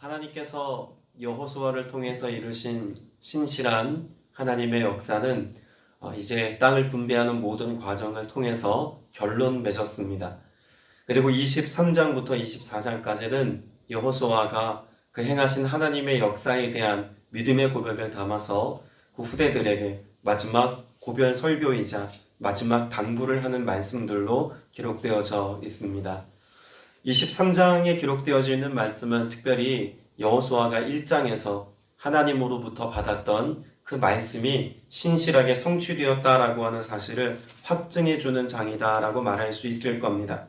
하나님께서 여호수아를 통해서 이루신 신실한 하나님의 역사는 이제 땅을 분배하는 모든 과정을 통해서 결론 맺었습니다. 그리고 23장부터 24장까지는 여호수아가 그 행하신 하나님의 역사에 대한 믿음의 고백을 담아서 그 후대들에게 마지막 고별 설교이자 마지막 당부를 하는 말씀들로 기록되어져 있습니다. 23장에 기록되어져 있는 말씀은 특별히 여호수아가 1장에서 하나님으로부터 받았던 그 말씀이 신실하게 성취되었다라고 하는 사실을 확증해주는 장이다라고 말할 수 있을 겁니다.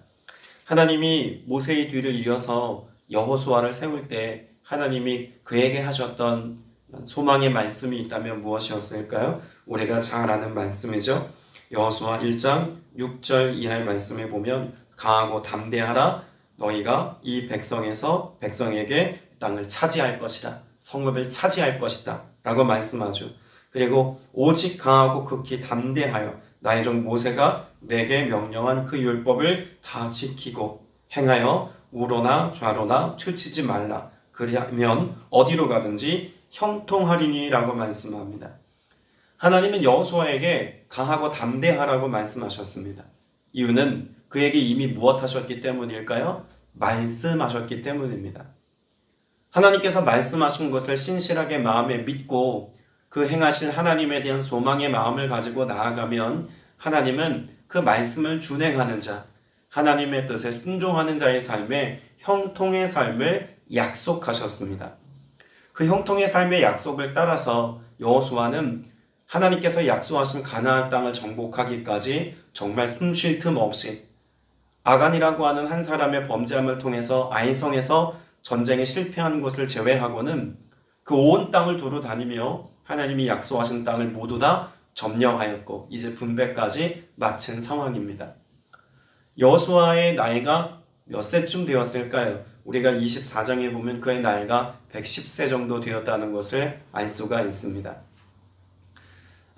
하나님이 모세의 뒤를 이어서 여호수아를 세울 때 하나님이 그에게 하셨던 소망의 말씀이 있다면 무엇이었을까요? 우리가 잘 아는 말씀이죠. 여호수아 1장 6절 이하의 말씀에 보면 강하고 담대하라. 너희가 이 백성에게 땅을 차지할 것이다. 성읍을 차지할 것이다. 라고 말씀하죠. 그리고 오직 강하고 극히 담대하여 나의 종 모세가 내게 명령한 그 율법을 다 지키고 행하여 우로나 좌로나 치우치지 말라. 그리하면 어디로 가든지 형통하리니 라고 말씀합니다. 하나님은 여호수아에게 강하고 담대하라고 말씀하셨습니다. 이유는 그에게 이미 무엇 하셨기 때문일까요? 말씀하셨기 때문입니다. 하나님께서 말씀하신 것을 신실하게 마음에 믿고 그 행하실 하나님에 대한 소망의 마음을 가지고 나아가면 하나님은 그 말씀을 준행하는 자, 하나님의 뜻에 순종하는 자의 삶에 형통의 삶을 약속하셨습니다. 그 형통의 삶의 약속을 따라서 여호수아는 하나님께서 약속하신 가나안 땅을 정복하기까지 정말 숨 쉴 틈 없이 아간이라고 하는 한 사람의 범죄함을 통해서 아이성에서 전쟁에 실패한 것을 제외하고는 그 온 땅을 두루 다니며 하나님이 약속하신 땅을 모두 다 점령하였고 이제 분배까지 마친 상황입니다. 여호수아의 나이가 몇 세쯤 되었을까요? 우리가 24장에 보면 그의 나이가 110세 정도 되었다는 것을 알 수가 있습니다.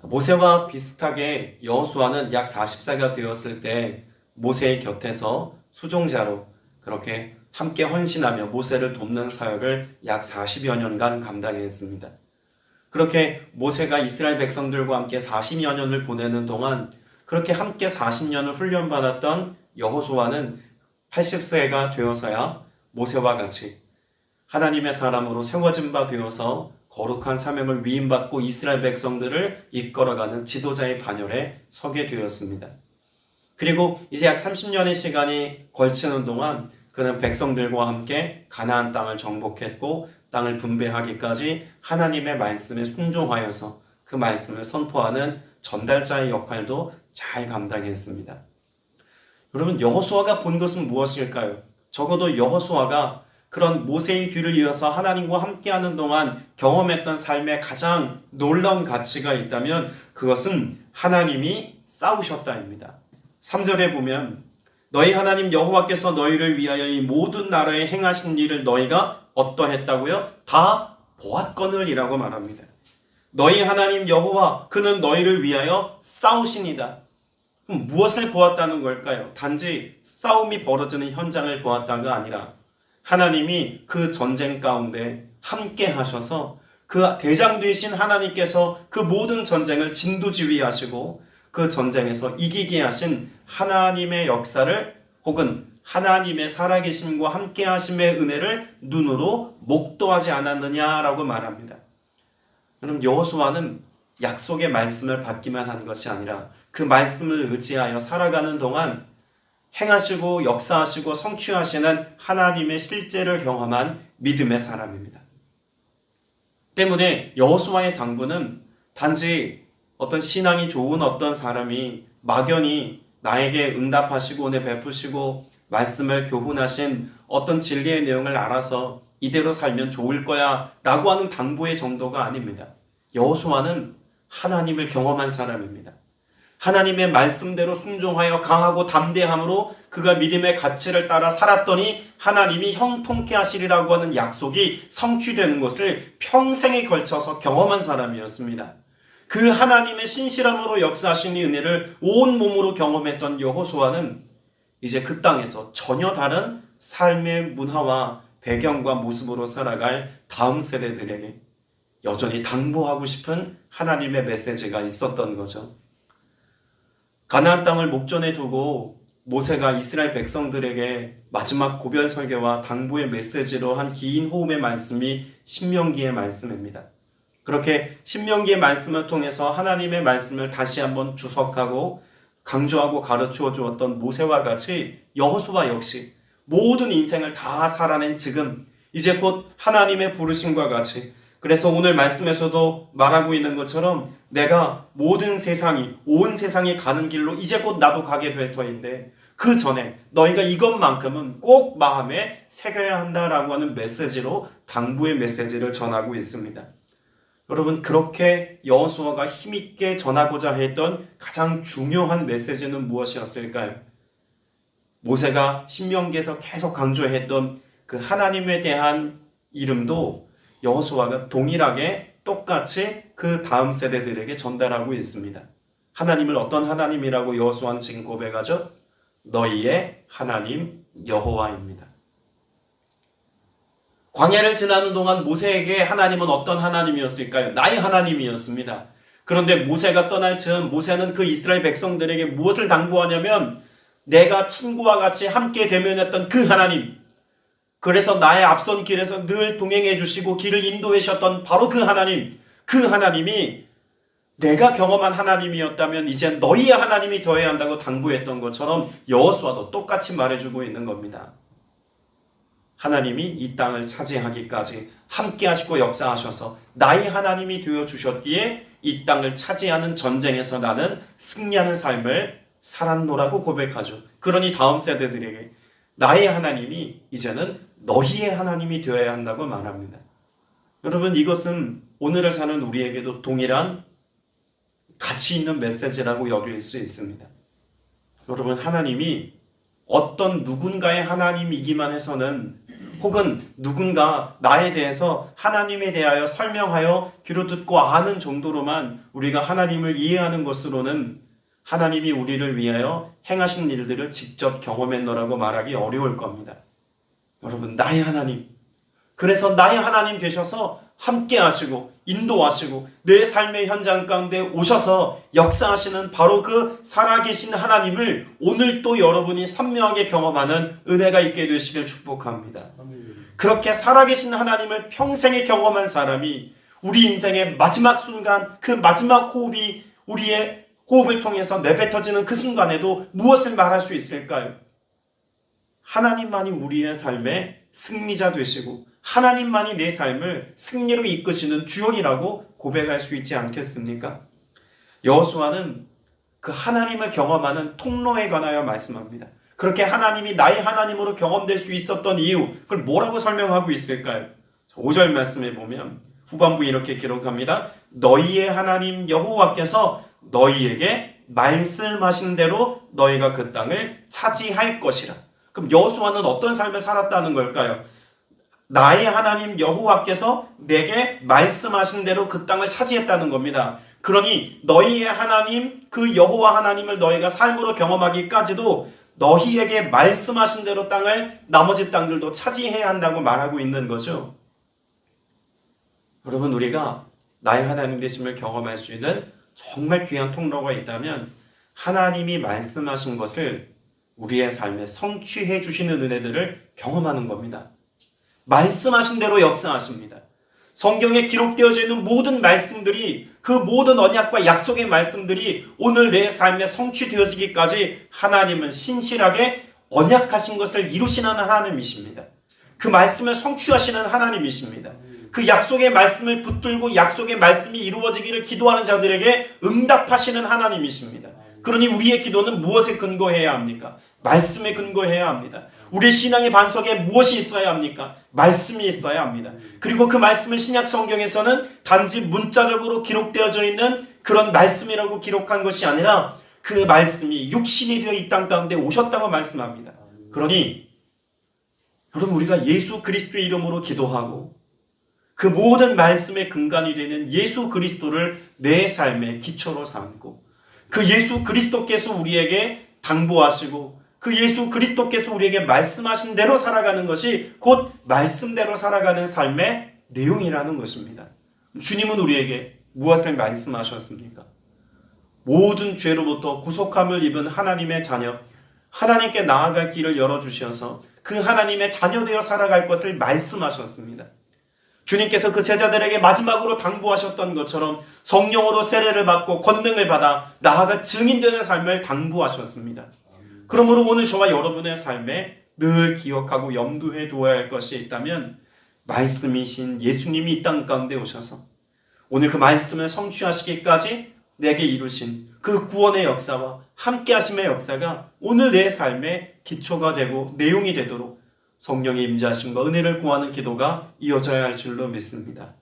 모세와 비슷하게 여호수아는 약 40세가 되었을 때 모세의 곁에서 수종자로 그렇게 함께 헌신하며 모세를 돕는 사역을 약 40여 년간 감당했습니다. 그렇게 모세가 이스라엘 백성들과 함께 40여 년을 보내는 동안 그렇게 함께 40년을 훈련받았던 여호수아는 80세가 되어서야 모세와 같이 하나님의 사람으로 세워진 바 되어서 거룩한 사명을 위임받고 이스라엘 백성들을 이끌어가는 지도자의 반열에 서게 되었습니다. 그리고 이제 약 30년의 시간이 걸치는 동안 그는 백성들과 함께 가나안 땅을 정복했고 땅을 분배하기까지 하나님의 말씀에 순종하여서 그 말씀을 선포하는 전달자의 역할도 잘 감당했습니다. 여러분, 여호수아가 본 것은 무엇일까요? 적어도 여호수아가 그런 모세의 뒤를 이어서 하나님과 함께하는 동안 경험했던 삶의 가장 놀라운 가치가 있다면 그것은 하나님이 싸우셨다입니다. 3절에 보면 너희 하나님 여호와께서 너희를 위하여 이 모든 나라에 행하신 일을 너희가 어떠했다고요? 다 보았거늘이라고 말합니다. 너희 하나님 여호와 그는 너희를 위하여 싸우시니다. 그럼 무엇을 보았다는 걸까요? 단지 싸움이 벌어지는 현장을 보았다가 아니라 하나님이 그 전쟁 가운데 함께 하셔서 그 대장 되신 하나님께서 그 모든 전쟁을 진두지휘하시고 그 전쟁에서 이기게 하신 하나님의 역사를 혹은 하나님의 살아계심과 함께 하심의 은혜를 눈으로 목도하지 않았느냐라고 말합니다. 그럼 여호수아는 약속의 말씀을 받기만 한 것이 아니라 그 말씀을 의지하여 살아가는 동안 행하시고 역사하시고 성취하시는 하나님의 실제를 경험한 믿음의 사람입니다. 때문에 여호수아의 당부는 단지 어떤 신앙이 좋은 어떤 사람이 막연히 나에게 응답하시고 은혜 베푸시고 말씀을 교훈하신 어떤 진리의 내용을 알아서 이대로 살면 좋을 거야 라고 하는 당부의 정도가 아닙니다. 여호수아는 하나님을 경험한 사람입니다. 하나님의 말씀대로 순종하여 강하고 담대함으로 그가 믿음의 가치를 따라 살았더니 하나님이 형통케 하시리라고 하는 약속이 성취되는 것을 평생에 걸쳐서 경험한 사람이었습니다. 그 하나님의 신실함으로 역사하신 이 은혜를 온 몸으로 경험했던 여호수아는 이제 그 땅에서 전혀 다른 삶의 문화와 배경과 모습으로 살아갈 다음 세대들에게 여전히 당부하고 싶은 하나님의 메시지가 있었던 거죠. 가나안 땅을 목전에 두고 모세가 이스라엘 백성들에게 마지막 고별 설교와 당부의 메시지로 한 긴 호흡의 말씀이 신명기의 말씀입니다. 그렇게 신명기의 말씀을 통해서 하나님의 말씀을 다시 한번 주석하고 강조하고 가르쳐 주었던 모세와 같이 여호수아 역시 모든 인생을 다 살아낸 지금 이제 곧 하나님의 부르심과 같이, 그래서 오늘 말씀에서도 말하고 있는 것처럼 내가 모든 세상이 온 세상이 가는 길로 이제 곧 나도 가게 될 터인데 그 전에 너희가 이것만큼은 꼭 마음에 새겨야 한다라고 하는 메시지로 당부의 메시지를 전하고 있습니다. 여러분, 그렇게 여호수아가 힘있게 전하고자 했던 가장 중요한 메시지는 무엇이었을까요? 모세가 신명기에서 계속 강조했던 그 하나님에 대한 이름도 여호수아가 동일하게 똑같이 그 다음 세대들에게 전달하고 있습니다. 하나님을 어떤 하나님이라고 여호수아는 지금 고백하죠? 너희의 하나님 여호와입니다. 광야를 지나는 동안 모세에게 하나님은 어떤 하나님이었을까요? 나의 하나님이었습니다. 그런데 모세가 떠날 즈음 모세는 그 이스라엘 백성들에게 무엇을 당부하냐면 내가 친구와 같이 함께 대면했던 그 하나님, 그래서 나의 앞선 길에서 늘 동행해 주시고 길을 인도해 주셨던 바로 그 하나님, 그 하나님이 내가 경험한 하나님이었다면 이제 너희의 하나님이 되어야 한다고 당부했던 것처럼 여호수아도 똑같이 말해주고 있는 겁니다. 하나님이 이 땅을 차지하기까지 함께 하시고 역사하셔서 나의 하나님이 되어주셨기에 이 땅을 차지하는 전쟁에서 나는 승리하는 삶을 살았노라고 고백하죠. 그러니 다음 세대들에게 나의 하나님이 이제는 너희의 하나님이 되어야 한다고 말합니다. 여러분, 이것은 오늘을 사는 우리에게도 동일한 가치 있는 메시지라고 여길 수 있습니다. 여러분, 하나님이 어떤 누군가의 하나님이기만 해서는, 혹은 누군가 나에 대해서 하나님에 대하여 설명하여 귀로 듣고 아는 정도로만 우리가 하나님을 이해하는 것으로는 하나님이 우리를 위하여 행하신 일들을 직접 경험했노라고 말하기 어려울 겁니다. 여러분, 나의 하나님, 그래서 나의 하나님 되셔서 함께 하시고 인도하시고 내 삶의 현장 가운데 오셔서 역사하시는 바로 그 살아계신 하나님을 오늘 또 여러분이 선명하게 경험하는 은혜가 있게 되시길 축복합니다. 그렇게 살아계신 하나님을 평생에 경험한 사람이 우리 인생의 마지막 순간, 그 마지막 호흡이 우리의 호흡을 통해서 내뱉어지는 그 순간에도 무엇을 말할 수 있을까요? 하나님만이 우리의 삶의 승리자 되시고 하나님만이 내 삶을 승리로 이끄시는 주역이라고 고백할 수 있지 않겠습니까? 여호수아는 그 하나님을 경험하는 통로에 관하여 말씀합니다. 그렇게 하나님이 나의 하나님으로 경험될 수 있었던 이유, 그걸 뭐라고 설명하고 있을까요? 5절 말씀에 보면 후반부에 이렇게 기록합니다. 너희의 하나님 여호와께서 너희에게 말씀하신 대로 너희가 그 땅을 차지할 것이라. 그럼 여호수아는 어떤 삶을 살았다는 걸까요? 나의 하나님 여호와께서 내게 말씀하신 대로 그 땅을 차지했다는 겁니다. 그러니 너희의 하나님, 그 여호와 하나님을 너희가 삶으로 경험하기까지도 너희에게 말씀하신 대로 땅을, 나머지 땅들도 차지해야 한다고 말하고 있는 거죠. 여러분, 우리가 나의 하나님 되심을 경험할 수 있는 정말 귀한 통로가 있다면 하나님이 말씀하신 것을 우리의 삶에 성취해 주시는 은혜들을 경험하는 겁니다. 말씀하신 대로 역사하십니다. 성경에 기록되어져 있는 모든 말씀들이, 그 모든 언약과 약속의 말씀들이 오늘 내 삶에 성취되어지기까지 하나님은 신실하게 언약하신 것을 이루시는 하나님이십니다. 그 말씀을 성취하시는 하나님이십니다. 그 약속의 말씀을 붙들고 약속의 말씀이 이루어지기를 기도하는 자들에게 응답하시는 하나님이십니다. 그러니 우리의 기도는 무엇에 근거해야 합니까? 말씀에 근거해야 합니다. 우리 신앙의 반석에 무엇이 있어야 합니까? 말씀이 있어야 합니다. 그리고 그 말씀은 신약 성경에서는 단지 문자적으로 기록되어져 있는 그런 말씀이라고 기록한 것이 아니라 그 말씀이 육신이 되어 이 땅 가운데 오셨다고 말씀합니다. 그러니 여러분, 우리가 예수 그리스도의 이름으로 기도하고 그 모든 말씀의 근간이 되는 예수 그리스도를 내 삶의 기초로 삼고 그 예수 그리스도께서 우리에게 당부하시고 그 예수 그리스도께서 우리에게 말씀하신 대로 살아가는 것이 곧 말씀대로 살아가는 삶의 내용이라는 것입니다. 주님은 우리에게 무엇을 말씀하셨습니까? 모든 죄로부터 구속함을 입은 하나님의 자녀, 하나님께 나아갈 길을 열어주셔서 그 하나님의 자녀되어 살아갈 것을 말씀하셨습니다. 주님께서 그 제자들에게 마지막으로 당부하셨던 것처럼 성령으로 세례를 받고 권능을 받아 나아가 증인되는 삶을 당부하셨습니다. 그러므로 오늘 저와 여러분의 삶에 늘 기억하고 염두에 두어야 할 것이 있다면 말씀이신 예수님이 이 땅 가운데 오셔서 오늘 그 말씀을 성취하시기까지 내게 이루신 그 구원의 역사와 함께하심의 역사가 오늘 내 삶의 기초가 되고 내용이 되도록 성령의 임재하심과 은혜를 구하는 기도가 이어져야 할 줄로 믿습니다.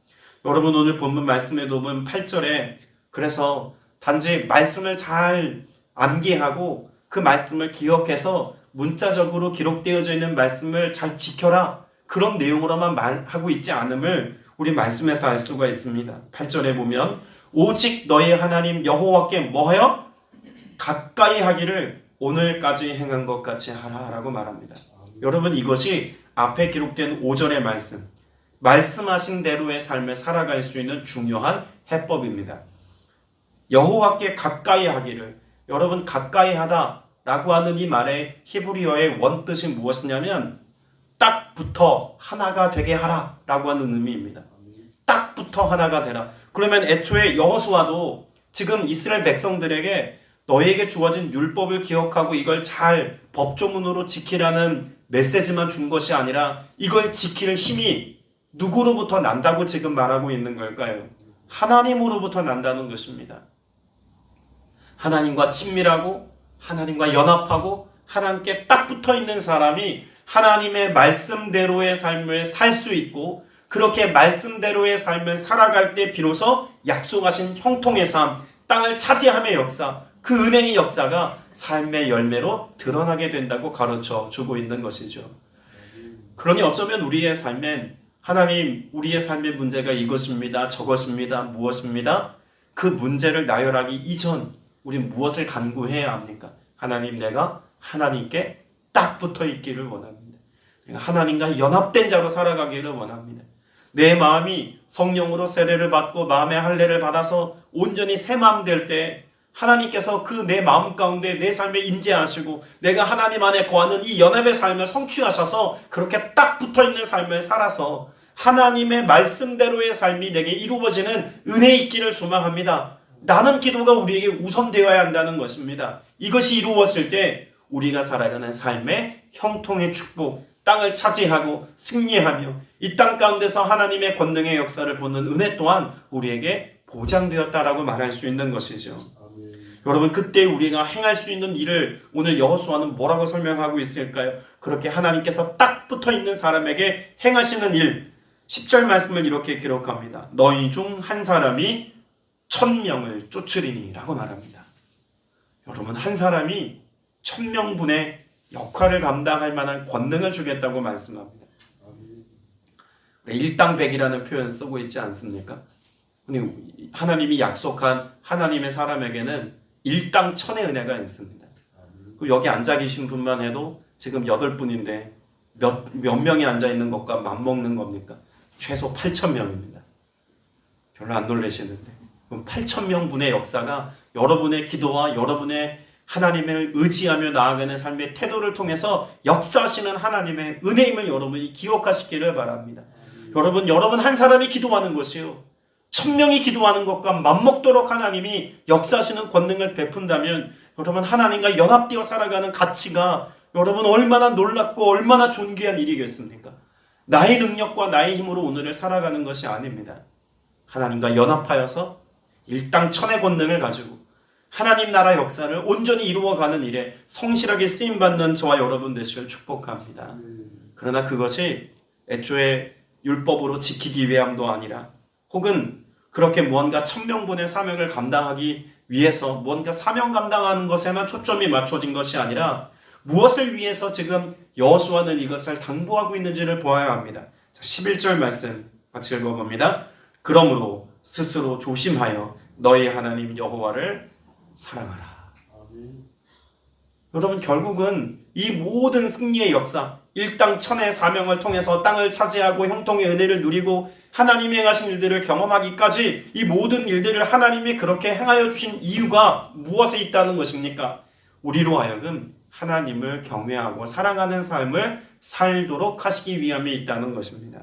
여러분, 오늘 본문 말씀에 보면 8절에 그래서 단지 말씀을 잘 암기하고 그 말씀을 기억해서 문자적으로 기록되어져 있는 말씀을 잘 지켜라, 그런 내용으로만 말하고 있지 않음을 우리 말씀에서 알 수가 있습니다. 8절에 보면 오직 너희 하나님 여호와께 뭐하여? 가까이 하기를 오늘까지 행한 것 같이 하라 라고 말합니다. 여러분, 이것이 앞에 기록된 5절의 말씀하신 대로의 삶을 살아갈 수 있는 중요한 해법입니다. 여호와께 가까이 하기를, 여러분, 가까이 하다 라고 하는 이 말의 히브리어의 원뜻이 무엇이냐면 딱 붙어 하나가 되게 하라 라고 하는 의미입니다. 딱 붙어 하나가 되라. 그러면 애초에 여호수아도 지금 이스라엘 백성들에게 너희에게 주어진 율법을 기억하고 이걸 잘 법조문으로 지키라는 메시지만 준 것이 아니라 이걸 지킬 힘이 누구로부터 난다고 지금 말하고 있는 걸까요? 하나님으로부터 난다는 것입니다. 하나님과 친밀하고 하나님과 연합하고 하나님께 딱 붙어 있는 사람이 하나님의 말씀대로의 삶을 살 수 있고, 그렇게 말씀대로의 삶을 살아갈 때 비로소 약속하신 형통의 삶, 땅을 차지함의 역사, 그 은혜의 역사가 삶의 열매로 드러나게 된다고 가르쳐 주고 있는 것이죠. 그러니 어쩌면 우리의 삶엔 하나님, 우리의 삶의 문제가 이것입니다, 저것입니다, 무엇입니다, 그 문제를 나열하기 이전 우린 무엇을 간구해야 합니까? 하나님, 내가 하나님께 딱 붙어 있기를 원합니다. 내가 하나님과 연합된 자로 살아가기를 원합니다. 내 마음이 성령으로 세례를 받고 마음의 할례를 받아서 온전히 새 마음 될 때 하나님께서 그 내 마음 가운데 내 삶에 임재하시고 내가 하나님 안에 거하는 이 연합의 삶을 성취하셔서 그렇게 딱 붙어있는 삶을 살아서 하나님의 말씀대로의 삶이 내게 이루어지는 은혜 있기를 소망합니다. 라는 기도가 우리에게 우선되어야 한다는 것입니다. 이것이 이루어질 때 우리가 살아가는 삶의 형통의 축복, 땅을 차지하고 승리하며 이 땅 가운데서 하나님의 권능의 역사를 보는 은혜 또한 우리에게 보장되었다라고 말할 수 있는 것이죠. 여러분, 그때 우리가 행할 수 있는 일을 오늘 여호수아는 뭐라고 설명하고 있을까요? 그렇게 하나님께서 딱 붙어있는 사람에게 행하시는 일, 10절 말씀을 이렇게 기록합니다. 너희 중 한 사람이 1000명을 쫓으리니 라고 말합니다. 여러분, 한 사람이 1000명분의 역할을 감당할 만한 권능을 주겠다고 말씀합니다. 일당백이라는 표현 쓰고 있지 않습니까? 하나님이 약속한 하나님의 사람에게는 일당 천의 은혜가 있습니다. 여기 앉아 계신 분만 해도 지금 8분인데 몇 명이 앉아 있는 것과 맞먹는 겁니까? 최소 8,000명입니다. 별로 안 놀라시는데, 그럼 8,000명분의 역사가 여러분의 기도와 여러분의 하나님을 의지하며 나아가는 삶의 태도를 통해서 역사하시는 하나님의 은혜임을 여러분이 기억하시기를 바랍니다. 여러분 한 사람이 기도하는 것이요, 1000명이 기도하는 것과 맞먹도록 하나님이 역사하시는 권능을 베푼다면 여러분, 하나님과 연합되어 살아가는 가치가 여러분 얼마나 놀랍고 얼마나 존귀한 일이겠습니까? 나의 능력과 나의 힘으로 오늘을 살아가는 것이 아닙니다. 하나님과 연합하여서 일당천의 권능을 가지고 하나님 나라 역사를 온전히 이루어가는 일에 성실하게 쓰임받는 저와 여러분 되시길 축복합니다. 그러나 그것이 애초에 율법으로 지키기 위함도 아니라, 혹은 그렇게 무언가 1000명분의 사명을 감당하기 위해서 무언가 사명 감당하는 것에만 초점이 맞춰진 것이 아니라 무엇을 위해서 지금 여호수아는 이것을 당부하고 있는지를 보아야 합니다. 11절 말씀 같이 읽어봅니다. 그러므로 스스로 조심하여 너희 하나님 여호와를 사랑하라. 여러분, 결국은 이 모든 승리의 역사, 일당천의 사명을 통해서 땅을 차지하고 형통의 은혜를 누리고 하나님이 행하신 일들을 경험하기까지 이 모든 일들을 하나님이 그렇게 행하여 주신 이유가 무엇에 있다는 것입니까? 우리로 하여금 하나님을 경외하고 사랑하는 삶을 살도록 하시기 위함에 있다는 것입니다.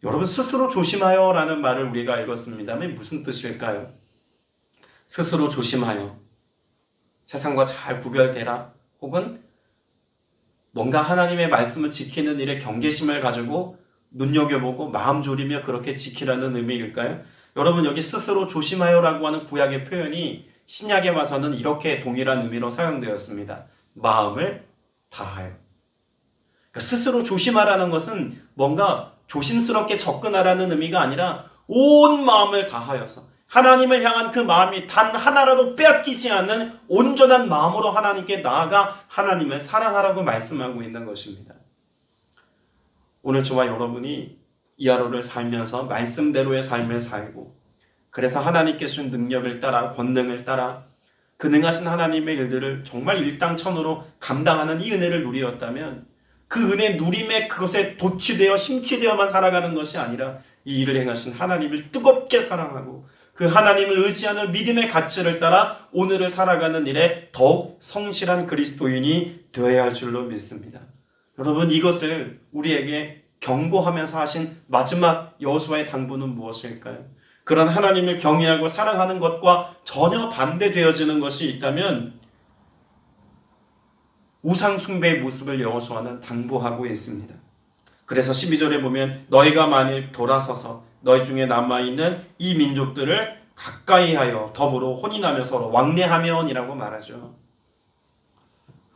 여러분, 스스로 조심하여 라는 말을 우리가 읽었습니다만 무슨 뜻일까요? 스스로 조심하여, 세상과 잘 구별되라, 혹은 뭔가 하나님의 말씀을 지키는 일에 경계심을 가지고 눈여겨보고 마음 졸이며 그렇게 지키라는 의미일까요? 여러분, 여기 스스로 조심하여라고 하는 구약의 표현이 신약에 와서는 이렇게 동일한 의미로 사용되었습니다. 마음을 다하여. 그러니까 스스로 조심하라는 것은 뭔가 조심스럽게 접근하라는 의미가 아니라 온 마음을 다하여서 하나님을 향한 그 마음이 단 하나라도 빼앗기지 않는 온전한 마음으로 하나님께 나아가 하나님을 사랑하라고 말씀하고 있는 것입니다. 오늘 저와 여러분이 이 하루를 살면서 말씀대로의 삶을 살고, 그래서 하나님께 주신 능력을 따라, 권능을 따라 그 능하신 하나님의 일들을 정말 일당천으로 감당하는 이 은혜를 누리었다면, 그 은혜 누림에 그것에 도취되어 심취되어만 살아가는 것이 아니라 이 일을 행하신 하나님을 뜨겁게 사랑하고 그 하나님을 의지하는 믿음의 가치를 따라 오늘을 살아가는 일에 더욱 성실한 그리스도인이 되어야 할 줄로 믿습니다. 여러분, 이것을 우리에게 경고하면서 하신 마지막 여호수아의 당부는 무엇일까요? 그런 하나님을 경외하고 사랑하는 것과 전혀 반대되어지는 것이 있다면 우상 숭배의 모습을 여호수아는 당부하고 있습니다. 그래서 12절에 보면 너희가 만일 돌아서서 너희 중에 남아있는 이 민족들을 가까이하여 더불어 혼인하며 서로 왕래하면이라고 말하죠.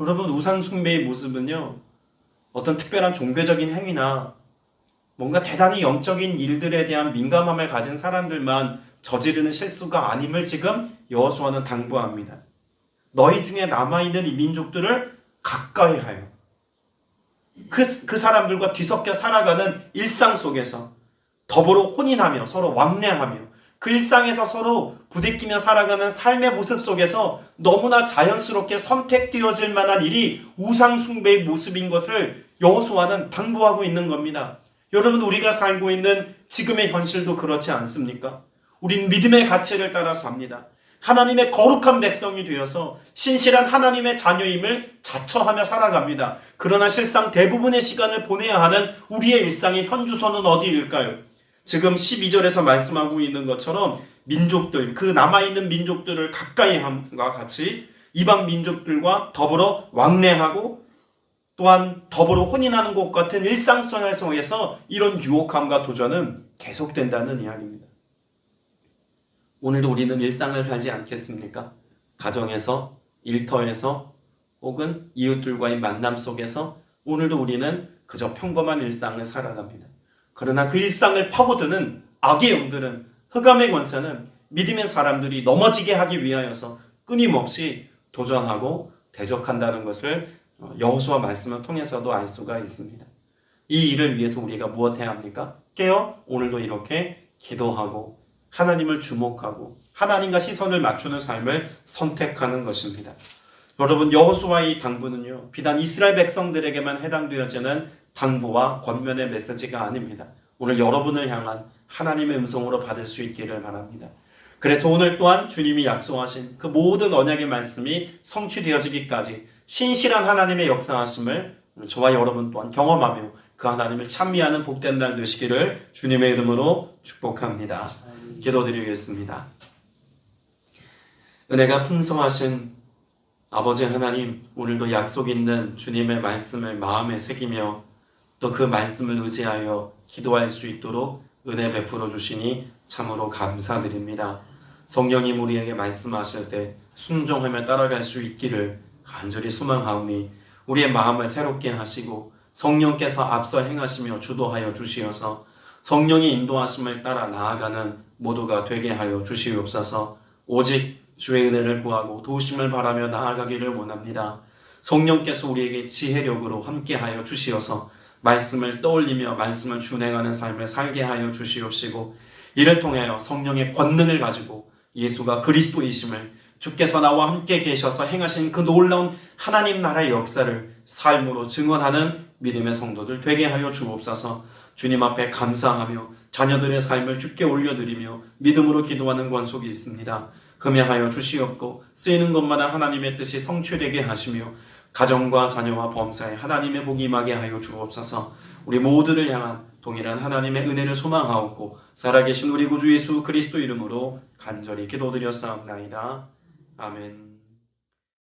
여러분, 우상 숭배의 모습은요, 어떤 특별한 종교적인 행위나 뭔가 대단히 영적인 일들에 대한 민감함을 가진 사람들만 저지르는 실수가 아님을 지금 여호수아는 당부합니다. 너희 중에 남아있는 이 민족들을 가까이하여 그 사람들과 뒤섞여 살아가는 일상 속에서 더불어 혼인하며 서로 왕래하며 그 일상에서 서로 부대끼며 살아가는 삶의 모습 속에서 너무나 자연스럽게 선택되어질 만한 일이 우상 숭배의 모습인 것을 여호수아는 당부하고 있는 겁니다. 여러분, 우리가 살고 있는 지금의 현실도 그렇지 않습니까? 우린 믿음의 가치를 따라 삽니다. 하나님의 거룩한 백성이 되어서 신실한 하나님의 자녀임을 자처하며 살아갑니다. 그러나 실상 대부분의 시간을 보내야 하는 우리의 일상의 현주소는 어디일까요? 지금 12절에서 말씀하고 있는 것처럼 민족들, 그 남아있는 민족들을 가까이 함과 같이 이방 민족들과 더불어 왕래하고 또한 더불어 혼인하는 것 같은 일상생활 속에서 이런 유혹함과 도전은 계속된다는 이야기입니다. 오늘도 우리는 일상을 살지 않겠습니까? 가정에서, 일터에서, 혹은 이웃들과의 만남 속에서 오늘도 우리는 그저 평범한 일상을 살아갑니다. 그러나 그 일상을 파고드는 악의 영들은, 흑암의 권세는 믿음의 사람들이 넘어지게 하기 위하여서 끊임없이 도전하고 대적한다는 것을 여호수아 말씀을 통해서도 알 수가 있습니다. 이 일을 위해서 우리가 무엇해야 합니까? 깨어 오늘도 이렇게 기도하고 하나님을 주목하고 하나님과 시선을 맞추는 삶을 선택하는 것입니다. 여러분, 여호수아의 당부는요, 비단 이스라엘 백성들에게만 해당되어지는 당부와 권면의 메시지가 아닙니다. 오늘 여러분을 향한 하나님의 음성으로 받을 수 있기를 바랍니다. 그래서 오늘 또한 주님이 약속하신 그 모든 언약의 말씀이 성취되어지기까지 신실한 하나님의 역사하심을 저와 여러분 또한 경험하며 그 하나님을 찬미하는 복된 날 되시기를 주님의 이름으로 축복합니다. 기도드리겠습니다. 은혜가 풍성하신 아버지 하나님, 오늘도 약속 있는 주님의 말씀을 마음에 새기며 또 그 말씀을 의지하여 기도할 수 있도록 은혜 베풀어 주시니 참으로 감사드립니다. 성령님 우리에게 말씀하실 때 순종하며 따라갈 수 있기를 간절히 소망하오니 우리의 마음을 새롭게 하시고 성령께서 앞서 행하시며 주도하여 주시어서 성령의 인도하심을 따라 나아가는 모두가 되게 하여 주시옵소서. 오직 주의 은혜를 구하고 도우심을 바라며 나아가기를 원합니다. 성령께서 우리에게 지혜력으로 함께하여 주시어서 말씀을 떠올리며 말씀을 준행하는 삶을 살게 하여 주시옵시고 이를 통하여 성령의 권능을 가지고 예수가 그리스도이심을 주께서 나와 함께 계셔서 행하신 그 놀라운 하나님 나라의 역사를 삶으로 증언하는 믿음의 성도들 되게 하여 주옵소서. 주님 앞에 감사하며 자녀들의 삶을 주께 올려드리며 믿음으로 기도하는 권속이 있습니다. 금양하여 주시옵고 쓰이는 것마다 하나님의 뜻이 성취되게 하시며 가정과 자녀와 범사에 하나님의 복이 임하게 하여 주옵소서. 우리 모두를 향한 동일한 하나님의 은혜를 소망하옵고 살아계신 우리 구주 예수 그리스도 이름으로 간절히 기도드렸사옵나이다. 아멘.